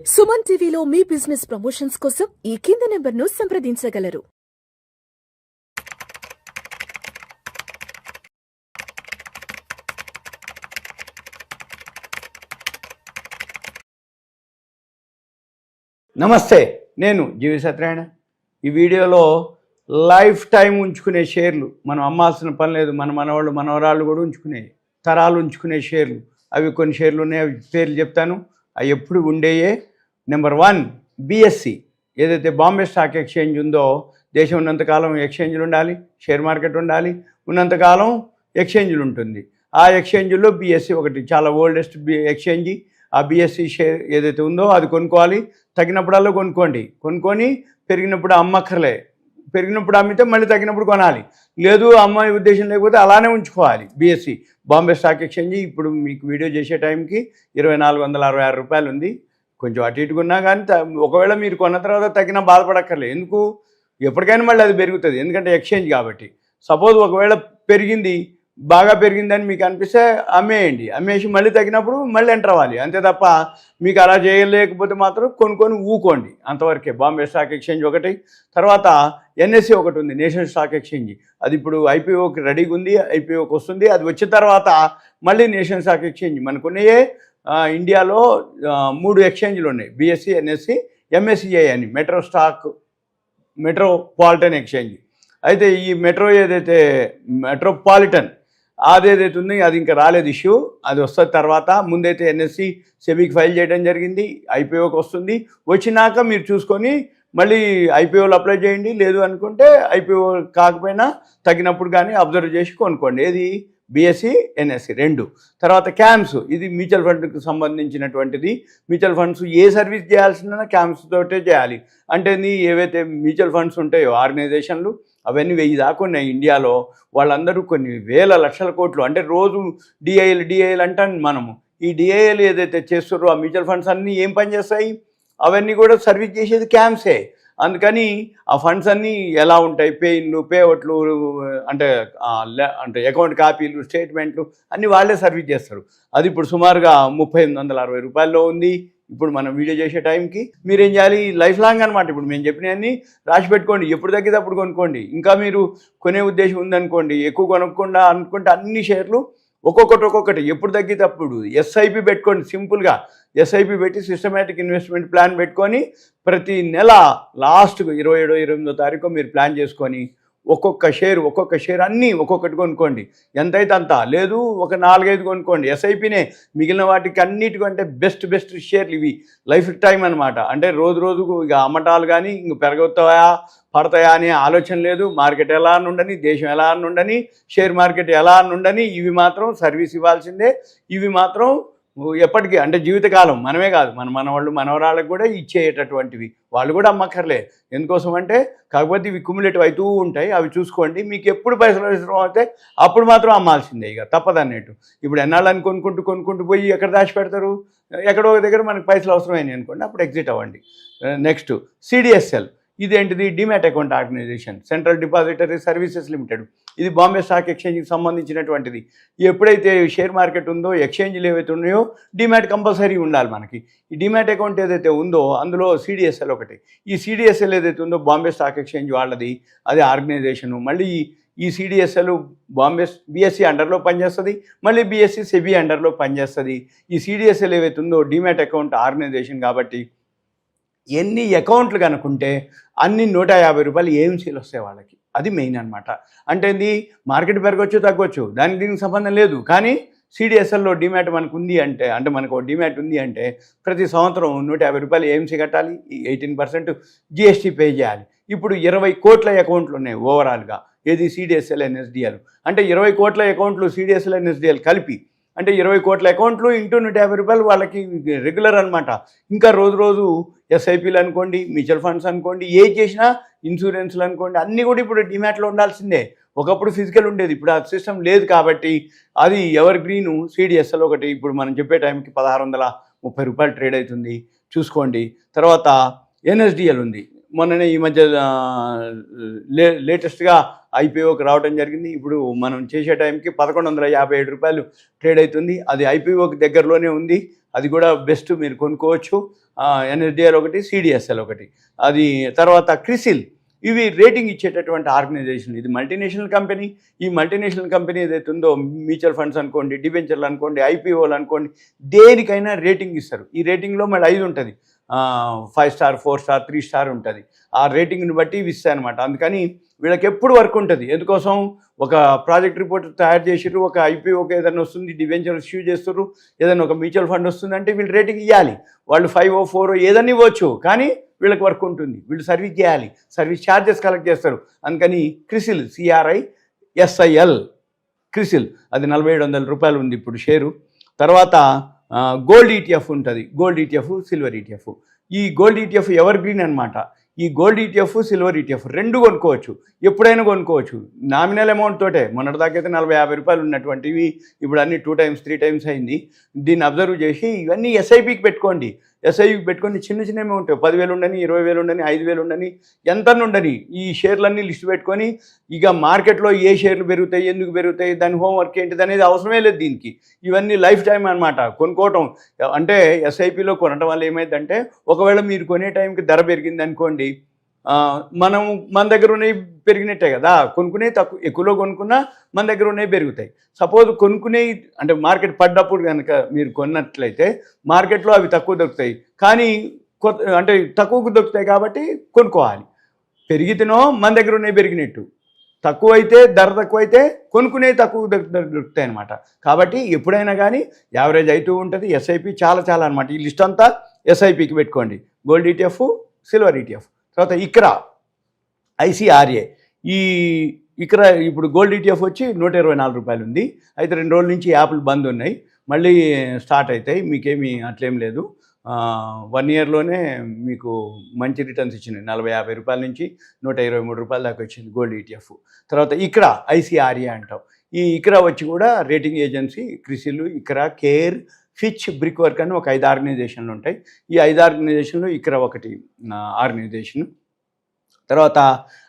సుమన్ టీవీలో మీ business promotions కోసం ఈ కింది నెంబర్ను సంప్రదించగలరు. నమస్తే, నేను జీవి సత్యనారాయణ. ఈ వీడియోలో లైఫ్ టైం ఉంచుకునే షేర్లు, మనం అమ్మాల్సిన పని లేదు. మనవాళ్ళు మనవరాళ్ళు కూడా ఉంచుకునే, తరాలు ఉంచుకునే షేర్లు, అవి కొన్ని షేర్లు ఉన్నాయి. అవి పేర్లు చెప్తాను. అవి ఎప్పుడు ఉండేయే. Number 1 BSc. ఏదైతే బాంబే స్టాక్ ఎక్స్చేంజ్ ఉందో, దేశం ఉన్నంతకాలం ఎక్స్చేంజ్లు ఉండాలి, షేర్ మార్కెట్ ఉండాలి, ఉన్నంతకాలం ఎక్స్చేంజ్లు ఉంటుంది. ఆ ఎక్స్చేంజ్లో బిఎస్సి ఒకటి, చాలా ఓల్డెస్ట్ ఎక్స్చేంజ్. ఆ బిఎస్సి షేర్ ఏదైతే ఉందో అది కొనుక్కోవాలి. తగినప్పుడల్లా కొనుక్కొని పెరిగినప్పుడు అమ్మక్కర్లే. పెరిగినప్పుడు అమ్మితే మళ్ళీ తగినప్పుడు కొనాలి. లేదు అమ్మాయి ఉద్దేశం లేకపోతే అలానే ఉంచుకోవాలి. బిఎస్సి బాంబే స్టాక్ ఎక్స్చేంజ్ ఇప్పుడు మీకు వీడియో చేసే టైంకి 2466 రూపాయలు ఉంది. కొంచెం అటు ఇటుకున్నా కానీ ఒకవేళ మీరు కొన్న తర్వాత తగిన బాధపడక్కర్లేదు. ఎందుకు, ఎప్పటికైనా మళ్ళీ అది పెరుగుతుంది, ఎందుకంటే ఎక్స్చేంజ్ కాబట్టి. సపోజ్ ఒకవేళ బాగా పెరిగిందని మీకు అనిపిస్తే అమ్మేసి మళ్ళీ తగ్గినప్పుడు మళ్ళీ ఎంటర్ అవ్వాలి. అంతే తప్ప మీకు అలా చేయలేకపోతే మాత్రం కొనుక్కొని ఊకోండి. అంతవరకే బాంబే స్టాక్ ఎక్స్చేంజ్ ఒకటి. తర్వాత ఎన్ఎస్సి ఒకటి ఉంది, నేషనల్ స్టాక్ ఎక్స్చేంజ్. అది ఇప్పుడు ఐపీఓకి రెడీగా ఉంది, ఐపీఓకి వస్తుంది. అది వచ్చిన తర్వాత మళ్ళీ నేషనల్ స్టాక్ ఎక్స్చేంజ్ మనకున్నాయే. ఇండియాలో 3 ఎక్స్చేంజ్లు ఉన్నాయి, బిఎస్సి, ఎన్ఎస్సి, ఎంఎస్సిఐ అని, మెట్రోపాలిటన్ ఎక్స్చేంజ్. అయితే ఈ మెట్రోపాలిటన్ అదేదైతే ఉంది అది ఇంకా రాలేదు ఇష్యూ, అది వస్తుంది తర్వాత. ముందైతే ఎన్ఎస్సి సెబీకి ఫైల్ చేయడం జరిగింది, ఐపీఓకి వస్తుంది. వచ్చినాక మీరు చూసుకొని మళ్ళీ ఐపీఓలో అప్లై చేయండి. లేదు అనుకుంటే ఐపీఓ కాకపోయినా తగినప్పుడు కానీ అబ్జర్వ్ చేసి కొనుక్కోండి. ఏది బిఎస్సి, ఎన్ఎస్సి 2. తర్వాత క్యామ్స్, ఇది మ్యూచువల్ ఫండ్కి సంబంధించినటువంటిది. మ్యూచువల్ ఫండ్స్ ఏ సర్వీస్ చేయాల్సిన క్యామ్స్ తోటే చేయాలి. అంటే ఏవైతే మ్యూచువల్ ఫండ్స్ ఉంటాయో ఆర్గనైజేషన్లు, అవన్నీ 1000 దాకా ఉన్నాయి ఇండియాలో. వాళ్ళందరూ కొన్ని వేల లక్షల కోట్లు, అంటే రోజు డిఐలు అంటాం మనము. ఈ డిఐలు ఏదైతే చేస్తారో ఆ మ్యూచువల్ ఫండ్స్ అన్నీ ఏం పనిచేస్తాయి, అవన్నీ కూడా సర్వీస్ చేసేది క్యామ్సే. అందుకని ఆ ఫండ్స్ అన్నీ ఎలా ఉంటాయి, పేఅవుట్లు, అంటే అకౌంట్ కాపీలు, స్టేట్మెంట్లు అన్నీ వాళ్ళే సర్వీస్ చేస్తారు. అది ఇప్పుడు సుమారుగా 3860 రూపాయల్లో ఉంది. ఇప్పుడు మనం వీడియో చేసే టైంకి మీరేం చేయాలి, లైఫ్ లాంగ్ అనమాట. ఇప్పుడు మేము చెప్పినవన్నీ రాసి పెట్టుకోండి, ఎప్పుడు తగ్గితే అప్పుడు కొనుక్కోండి. ఇంకా మీరు కొనే ఉద్దేశం ఉందనుకోండి, ఎక్కువ కొనుక్కుండా అనుకుంటే అన్ని షేర్లు ఒక్కొక్కటి ఎప్పుడు తగ్గితే అప్పుడు ఎస్ఐపి పెట్టుకోండి. సింపుల్గా ఎస్ఐపి పెట్టి సిస్టమేటిక్ ఇన్వెస్ట్మెంట్ ప్లాన్ పెట్టుకొని ప్రతి నెల లాస్ట్కు 27వ 28వ తారీఖు మీరు ప్లాన్ చేసుకొని ఒక్కొక్క షేర్ అన్నీ ఒక్కొక్కటి కొనుక్కోండి. ఎంతైతే అంత, లేదు ఒక 4-5 కొనుక్కోండి. ఎస్ఐపినే మిగిలిన వాటికి అన్నిటికంటే బెస్ట్ షేర్లు ఇవి లైఫ్ టైం అనమాట. అంటే రోజుకు ఇక అమ్మటాలు కానీ ఇంక పడతాయా అనే ఆలోచన లేదు. మార్కెట్ ఎలా అని ఉండని, దేశం ఎలా అని ఉండని, షేర్ మార్కెట్ ఎలా అని ఉండని, ఇవి మాత్రం సర్వీస్ ఇవ్వాల్సిందే. ఇవి మాత్రం ఎప్పటికీ, అంటే జీవితకాలం. మనమే కాదు, మనవాళ్ళు మనవరాళ్ళకు కూడా ఇచ్చేటటువంటివి. వాళ్ళు కూడా అమ్మక్కర్లే. ఎందుకోసం అంటే కాకపోతే ఇవి క్యుములేటివ్ అవుతూ ఉంటాయి, అవి చూసుకోండి. మీకు ఎప్పుడు పైసలు అవసరం అయితే అప్పుడు మాత్రం అమ్మాల్సిందే, ఇక తప్పదన్నట్టు. ఇప్పుడు ఎన్నాళ్ళని కొనుక్కుంటూ పోయి ఎక్కడ దాచిపెడతారు, ఎక్కడో దగ్గర మనకు పైసలు అవసరమైనవి అనుకోండి, అప్పుడు ఎగ్జిట్ అవ్వండి. Next CDSL. ఇదేంటిది, demat account organization, central depository services limited. ఇది బాంబే స్టాక్ ఎక్స్చేంజ్కి సంబంధించినటువంటిది. ఎప్పుడైతే షేర్ మార్కెట్ ఉందో, ఎక్స్చేంజ్లు ఏవైతే ఉన్నాయో, డిమ్యాట్ కంపల్సరీ ఉండాలి మనకి. ఈ డిమ్యాట్ అకౌంట్ ఏదైతే ఉందో అందులో సిడిఎస్ఎల్ ఒకటి. ఈ సిడిఎస్ఎల్ ఏదైతే ఉందో బాంబే స్టాక్ ఎక్స్చేంజ్ వాళ్ళది, అది ఆర్గనైజేషను. మళ్ళీ ఈ సిడిఎస్ఎల్ బాంబే బిఎస్సి అండర్లో పనిచేస్తుంది, మళ్ళీ బిఎస్సి సెబీ అండర్లో పనిచేస్తుంది. ఈ సిడిఎస్ఎల్ ఏవైతే ఉందో డిమ్యాట్ అకౌంట్ ఆర్గనైజేషన్ కాబట్టి ఎన్ని అకౌంట్లు కనుక్కుంటే అన్ని 150 రూపాయలు ఏఎంసీలు వస్తాయి వాళ్ళకి. అది మెయిన్ అనమాట. అంటే మార్కెట్ పెరగచ్చు తగ్గొచ్చు, దానికి దీనికి సంబంధం లేదు. కానీ సిడిఎస్ఎల్లో డిమ్యాట్ మనకు ఉంది అంటే మనకు డిమ్యాట్ ఉంది అంటే ప్రతి సంవత్సరం 150 రూపాయలు ఏఎంసీ కట్టాలి, 18% జిఎస్టీ పే చేయాలి. ఇప్పుడు 20 కోట్ల అకౌంట్లు ఉన్నాయి ఓవరాల్గా. ఏది, సిడిఎస్ఎల్, ఎన్ఎస్డిఎల్. అంటే 20 కోట్ల అకౌంట్లు సిడిఎస్ఎల్, ఎన్ఎస్డిఎల్ కలిపి, అంటే 20 కోట్ల అకౌంట్లు ఇంటూ 150 రూపాయలు వాళ్ళకి రెగ్యులర్ అనమాట. ఇంకా రోజు ఎస్ఐపీలు అనుకోండి, మ్యూచువల్ ఫండ్స్ అనుకోండి, ఏ చేసినా, ఇన్సూరెన్స్లు అనుకోండి, అన్నీ కూడా ఇప్పుడు డిమ్యాట్లో ఉండాల్సిందే. ఒకప్పుడు ఫిజికల్ ఉండేది, ఇప్పుడు ఆ సిస్టమ్ లేదు. కాబట్టి అది ఎవర్ గ్రీను సిడిఎస్ఎల్ ఒకటి. ఇప్పుడు మనం చెప్పే టైంకి 1630 రూపాయలు ట్రేడ్ అవుతుంది, చూసుకోండి. తర్వాత ఎన్ఎస్డిఎల్ ఉంది. మొన్ననే ఈ మధ్య లేటెస్ట్గా ఐపీఓకి రావడం జరిగింది. ఇప్పుడు మనం చేసే టైంకి రూ. 1157 ట్రేడ్ అవుతుంది. అది ఐపీఓకి దగ్గరలోనే ఉంది. అది కూడా బెస్ట్, మీరు కొనుక్కోవచ్చు. ఎన్ఎస్డిఎల్ ఒకటి, సిడిఎస్ఎల్ ఒకటి. అది తర్వాత క్రిసిల్, ఇవి రేటింగ్ ఇచ్చేటటువంటి ఆర్గనైజేషన్. ఇది మల్టీనేషనల్ కంపెనీ. ఈ మల్టీనేషనల్ కంపెనీ ఏదైతే ఉందో, మ్యూచువల్ ఫండ్స్ అనుకోండి, డిబెంచర్లు అనుకోండి, ఐపీఓలు అనుకోండి, దేనికైనా రేటింగ్ ఇస్తారు. ఈ రేటింగ్లో మళ్ళీ 5 ఉంటుంది, 5 స్టార్, 4 స్టార్, 3 స్టార్ ఉంటుంది. ఆ రేటింగ్ని బట్టి ఇవి ఇస్తాయి అనమాట. అందుకని వీళ్ళకి ఎప్పుడు వర్క్ ఉంటుంది. ఎందుకోసం, ఒక ప్రాజెక్ట్ రిపోర్ట్ తయారు చేసిర్రు, ఒక ఐపీఓకి ఏదైనా వస్తుంది, డిబెంచర్ ఇష్యూ చేస్తారు, ఏదైనా ఒక మ్యూచువల్ ఫండ్ వస్తుందంటే వీళ్ళు రేటింగ్ ఇవ్వాలి. వాళ్ళు 5 4 ఏదైనా ఇవ్వచ్చు, కానీ వీళ్ళకి వర్క్ ఉంటుంది. వీళ్ళు సర్వీస్ చేయాలి, సర్వీస్ ఛార్జెస్ కలెక్ట్ చేస్తారు. అందుకని క్రిసిల్, CRISIL క్రిసిల్, అది రూ. 4700 ఉంది ఇప్పుడు షేరు. తర్వాత గోల్డ్ ఈటీఎఫ్ ఉంటుంది. Gold ETF, silver ETF. ఈ గోల్డ్ ఈటీఎఫ్ ఎవర్ గ్రీన్ అనమాట. ఈ గోల్డ్ ఈటీఎఫ్, సిల్వర్ ఈటీఎఫ్ 2 కొనుక్కోవచ్చు, ఎప్పుడైనా కొనుక్కోవచ్చు. నామినల్ అమౌంట్ తోటే. మొన్నటిదాకైతే రూ. 40-50 ఉన్నటువంటివి ఇప్పుడు అన్ని 2 times 3 times అయింది. దీన్ని అబ్జర్వ్ చేసి ఇవన్నీ ఎస్ఐపికి పెట్టుకోండి. ఎస్ఐపికి పెట్టుకొని చిన్న చిన్న అమౌంట్, 10,000 ఉండని, 20,000 ఉండని, 5,000 ఉండని, ఎంతని ఉండని, ఈ షేర్లన్నీ లిస్ట్ పెట్టుకొని, ఇక మార్కెట్లో ఏ షేర్లు పెరుగుతాయి, ఎందుకు పెరుగుతాయి, దాని హోంవర్క్ ఏంటిది అనేది అవసరమే లేదు దీనికి. ఇవన్నీ లైఫ్ టైం అనమాట. కొనుక్కోవటం అంటే ఎస్ఐపిలో కొనటం వల్ల ఏమైందంటే, ఒకవేళ మీరు కొనే టైంకి ధర పెరిగింది అనుకోండి, మనం మన దగ్గర ఉన్నవి పెరిగినట్టే కదా. కొనుక్కునే తక్కువ, ఎక్కువలో కొనుక్కున్నా మన దగ్గర ఉన్నవి పెరుగుతాయి. సపోజ్ కొనుక్కునే అంటే మార్కెట్ పడ్డప్పుడు కనుక మీరు కొన్నట్లయితే మార్కెట్లో అవి తక్కువ దొరుకుతాయి, కానీ అంటే తక్కువకు దొరుకుతాయి కాబట్టి కొనుక్కోవాలి. పెరిగితేనో మన దగ్గర ఉన్నవి పెరిగినట్టు, తక్కువైతే ధర తక్కువైతే కొనుక్కునే తక్కువ దొరుకుతాయి అనమాట. కాబట్టి ఎప్పుడైనా కానీ యావరేజ్ అవుతూ ఉంటుంది. ఎస్ఐపి చాలా చాలా అనమాట. ఈ లిస్ట్ అంతా ఎస్ఐపికి పెట్టుకోండి. Gold ETF, silver ETF. తర్వాత ఇక్రా, ICRA. ఈ ఇక్రా ఇప్పుడు గోల్డ్ ఈటీఎఫ్ వచ్చి రూ. 124 ఉంది. అయితే 2 రోజుల నుంచి యాప్లు బంద్ ఉన్నాయి, మళ్ళీ స్టార్ట్ అవుతాయి. మీకేమీ అట్లేం లేదు. 1 yearలోనే మీకు మంచి రిటర్న్స్ ఇచ్చినాయి. రూ. 40-50 నుంచి రూ. 123 దాకా వచ్చింది గోల్డ్ ఈటీఎఫ్. తర్వాత ఇక్రా, ICRA అంటాం. ఈ ఇక్రా వచ్చి కూడా rating agency. CRISIL, ICRA, CARE, Fitch, Brickwork అని ఒక 5 ఆర్గనైజేషన్లు ఉంటాయి. ఈ 5 ఆర్గనైజేషన్లు ఇక్కడ ఒకటి ఆర్గనైజేషన్. తర్వాత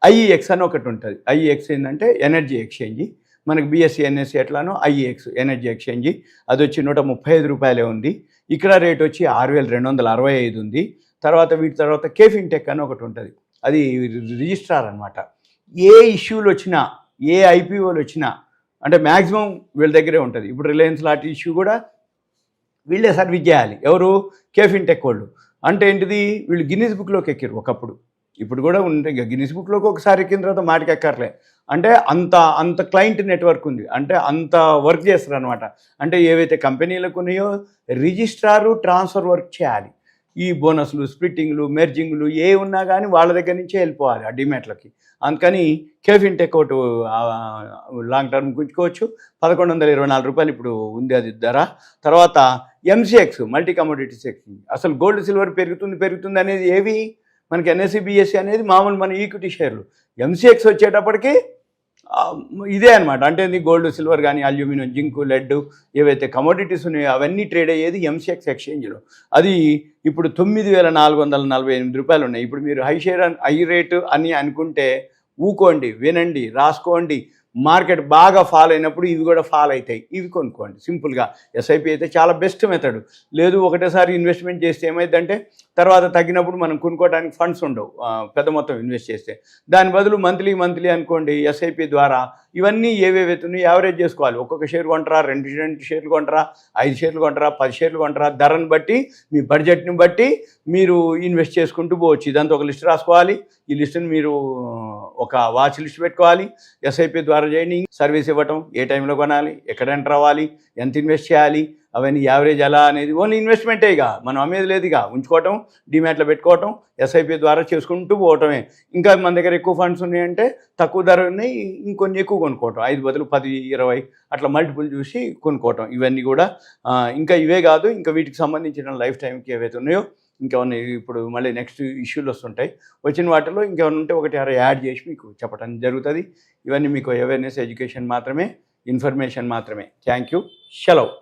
IEX అని ఒకటి ఉంటుంది. IEX ఏంటంటే ఎనర్జీ ఎక్స్చేంజ్. మనకి BSE NSE ఎట్లానో IEX ఎనర్జీ ఎక్స్చేంజ్, అది వచ్చి రూ. 135 ఉంది. ఇక్కడ రేట్ వచ్చి 6,265 ఉంది. తర్వాత వీటి తర్వాత కేఫిన్టెక్ అని ఒకటి ఉంటుంది. అది రిజిస్ట్రార్ అనమాట. ఏ ఇష్యూలు వచ్చినా, ఏ IPOలు వచ్చినా అంటే మ్యాక్సిమం వీళ్ళ దగ్గరే ఉంటుంది. ఇప్పుడు రిలయన్స్ లాంటి ఇష్యూ కూడా వీళ్ళే సర్వీస్ చేయాలి. ఎవరు? కేఫిన్టెక్ వాళ్ళు. అంటే ఏంటిది, వీళ్ళు గిన్నీస్ బుక్లోకి ఎక్కారు ఒకప్పుడు, ఇప్పుడు కూడా ఉంటాయి. గిన్నీస్ బుక్లోకి ఒకసారి ఎక్కిన తర్వాత మాటికి ఎక్కర్లే. అంటే అంత క్లయింట్ నెట్వర్క్ ఉంది, అంటే అంత వర్క్ చేస్తారు అనమాట. అంటే ఏవైతే కంపెనీలకు ఉన్నాయో రిజిస్ట్రారు ట్రాన్స్ఫర్ వర్క్ చేయాలి. ఈ బోనస్లు, స్ప్లిట్టింగ్లు, మెర్జింగ్లు ఏ ఉన్నా కానీ వాళ్ళ దగ్గర నుంచే వెళ్ళిపోవాలి ఆ డిమాట్లకి. అందుకని కేఫిన్టెక్ ఒకటి లాంగ్ టర్మ్ గుంచుకోవచ్చు. రూ. 1,124 ఇప్పుడు ఉంది అది ధర. తర్వాత MCX, మల్టీ కమోడిటీస్ ఎక్స్చేంజ్. అసలు గోల్డ్ సిల్వర్ పెరుగుతుంది అనేది ఏవి, మనకి NSE BSE అనేది మామూలు మన ఈక్విటీ షేర్లు. MCX వచ్చేటప్పటికి ఇదే అనమాట. అంటే గోల్డ్ సిల్వర్ కానీ అల్యూమినియం, జింకు, లెడ్ ఏవైతే కమోడిటీస్ ఉన్నాయో అవన్నీ ట్రేడ్ అయ్యేది MCX ఎక్స్చేంజ్లో. అది ఇప్పుడు రూ. 9,448 ఉన్నాయి. ఇప్పుడు మీరు హై రేటు అని అనుకుంటే ఊకోండి, వినండి, రాసుకోండి. మార్కెట్ బాగా ఫాల్ అయినప్పుడు ఇవి కూడా ఫాల్ అవుతాయి, ఇవి కొనుక్కోండి సింపుల్గా. ఎస్ఐపి అయితే చాలా బెస్ట్ మెథడ్. లేదు ఒకటేసారి ఇన్వెస్ట్మెంట్ చేస్తే ఏమైందంటే తర్వాత తగ్గినప్పుడు మనం కొనుక్కోవడానికి ఫండ్స్ ఉండవు పెద్ద మొత్తం ఇన్వెస్ట్ చేస్తే. దాని బదులు మంత్లీ అనుకోండి ఎస్ఐపి ద్వారా. ఇవన్నీ ఏవేవైతున్నాయి యావరేజ్ చేసుకోవాలి. ఒక్కొక్క షేర్ కొంటారా, 2 షేర్లు కొంటారా, 5 షేర్లు కొంటారా, 10 షేర్లు కొంటారా, ధరను బట్టి మీ బడ్జెట్ని బట్టి మీరు ఇన్వెస్ట్ చేసుకుంటూ పోవచ్చు. ఇదంతా ఒక లిస్ట్ రాసుకోవాలి. ఈ లిస్టుని మీరు ఒక వాచ్ లిస్ట్ పెట్టుకోవాలి. ఎస్ఐపి ద్వారా చేయండి. సర్వీస్ ఇవ్వటం, ఏ టైంలో కొనాలి, ఎక్కడ ఎంటర్ అవ్వాలి, ఎంత ఇన్వెస్ట్ చేయాలి, అవన్నీ యావరేజ్ ఎలా అనేది ఓన్లీ ఇన్వెస్ట్మెంటే. ఇక మనం అమ్మేది లేదు, ఇక ఉంచుకోవటం, డిమాట్లో పెట్టుకోవటం, ఎస్ఐపి ద్వారా చేసుకుంటూ పోవటమే. ఇంకా మన దగ్గర ఎక్కువ ఫండ్స్ ఉన్నాయంటే తక్కువ ధర ఉన్నాయి, ఇంకొన్ని ఎక్కువ కొనుక్కోవటం, 5 బదులు 10, 20 అట్లా మల్టిపుల్ చూసి కొనుక్కోవటం. ఇవన్నీ కూడా ఇంకా ఇవే కాదు, ఇంకా వీటికి సంబంధించిన లైఫ్ టైంకి ఏవైతే ఉన్నాయో ఇంకేమన్నా ఇప్పుడు మళ్ళీ నెక్స్ట్ ఇష్యూలు వస్తుంటాయి. వచ్చిన వాటిలో ఇంకేమైనా ఉంటే ఒకటి యాడ్ చేసి మీకు చెప్పడం జరుగుతుంది. ఇవన్నీ మీకు అవేర్నెస్, ఎడ్యుకేషన్ మాత్రమే, ఇన్ఫర్మేషన్ మాత్రమే. Thank you. సెలవు.